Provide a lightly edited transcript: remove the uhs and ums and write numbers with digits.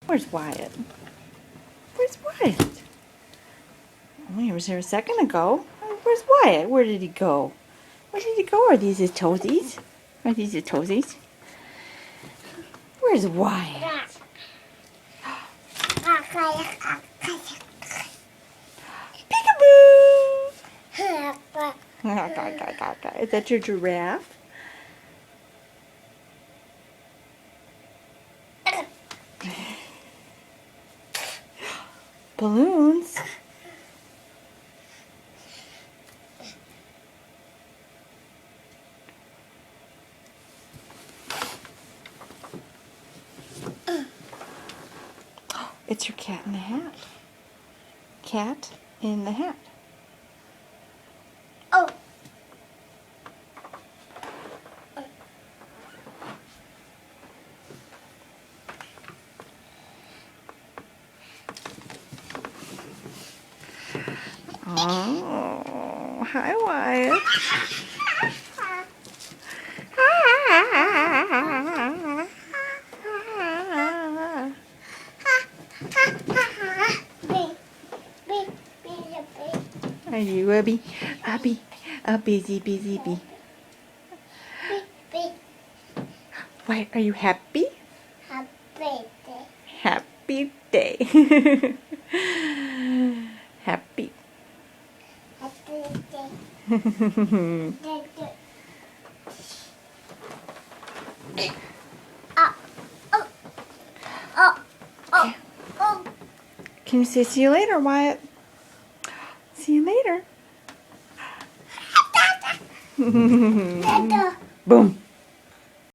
Where's Wyatt? Where's Wyatt? Oh, he was here a second ago. Where's Wyatt? Where did he go? Where did he go? Are these his toesies? Are these his toesies? Where's Wyatt? Peekaboo! Is that your giraffe? Balloons? It's your cat in the hat. Cat in the hat. Oh. Oh, hi Wyatt. Are you a bee? A bee? A busy bee. Why, are you happy? Happy day. Happy. Can you say see you later, Wyatt? See you later. Boom.